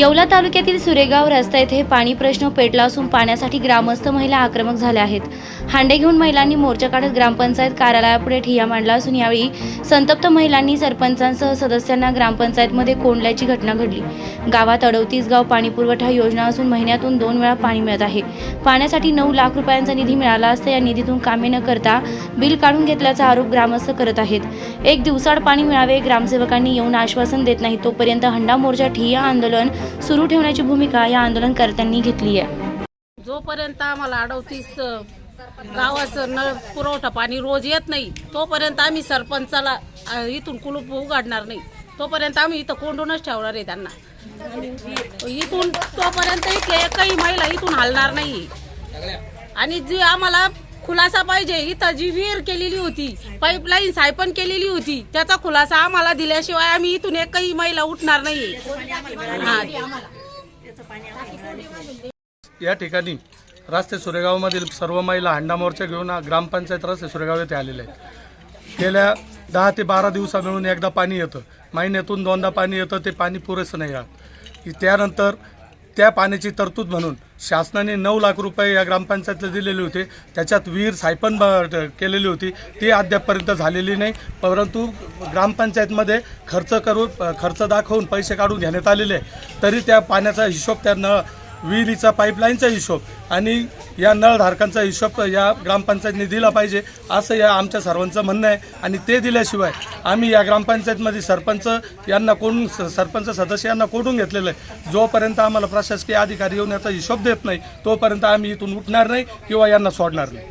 येवला तालुक्यातील सुरेगाव रस्ता येथे पाणी प्रश्न पेटला असून पाण्यासाठी ग्रामस्थ महिला आक्रमक झाल्या आहेत। हांडे घेऊन महिलांनी मोर्चा काढत ग्रामपंचायत कार्यालयापुढे ठिय्या मांडला असून यावेळी संतप्त महिलांनी सरपंचांसह सदस्यांना ग्रामपंचायतमध्ये कोंडल्याची घटना घडली। गावात 38 गाव पाणीपुरवठा योजना असून महिन्यातून 2 वेळा पाणी मिळत आहे। पाण्यासाठी 9 लाख रुपयांचा निधी मिळाला असता या निधीतून कामे न करता बिल काढून घेतल्याचा आरोप ग्रामस्थ करत आहेत। एक दिवसाआड पाणी मिळावे ग्रामसेवकांनी येऊन आश्वासन देत नाही तोपर्यंत हंडा मोर्चा ठिय्या आंदोलन सुरू ठेवण्याची भूमिका या आंदोलनकर्त्यांनी घेतली आहे। जोपर्यंत आम्हाला 38 गावाचं नळ पुरवठा पाणी रोज येत नाही तोपर्यंत आम्ही सरपंचाला इथून कुलूप उघडणार नाही। तोपर्यंत आम्ही इथं कोंडूनच ठेवणार आहे त्यांना। इथून तोपर्यंत एकही महिला इथून हलणार नाही। आणि जी आम्हाला खुलासा पाहिजे, इथं जी विहीर केलेली होती, पाईपलाईन सायपन केलेली होती, त्याचा खुलासा आम्हाला दिल्याशिवाय आम्ही इथून एकही महिला उठणार नाही। या ठिकाणी रस्ते सुरेगावमधील सर्व महिला हंडा मोर्चा घेऊन ग्रामपंचायत रस्ते सुरेगाव येथे आलेले आहेत। गेल्या 10 ते 12 दिवसा मिळून एकदा पाणी येतं, महिन्यातून 2दा पाणी येतं, ते पाणी पुरेसं नाही राहत। त्यानंतर त्या पाण्याची तरतूद म्हणून शासनाने 9 लाख रुपये या ग्रामपंचायतला दिलेले होते। त्याच्यात विहीर सायपन केलेली होती, ती अद्यापपर्यंत झालेली नाही। परंतु ग्रामपंचायतमध्ये खर्च दाखवून पैसे काढून घेण्यात आलेले, तरी त्या पाण्याचा हिशोब, त्या विहिरीचा पाईपलाईनचा हिशोब आणि या नळधारकांचा हिशोब या ग्रामपंचायतने दिला पाहिजे, असं या आमच्या सर्वांचं म्हणणं आहे। आणि ते दिल्याशिवाय आम्ही या ग्रामपंचायतमध्ये सरपंच सदस्य यांना कोंडून घेतलेलं आहे। जोपर्यंत आम्हाला प्रशासकीय अधिकारी येऊन याचा हिशोब देत नाही तोपर्यंत आम्ही इथून उठणार नाही किंवा यांना सोडणार नाही।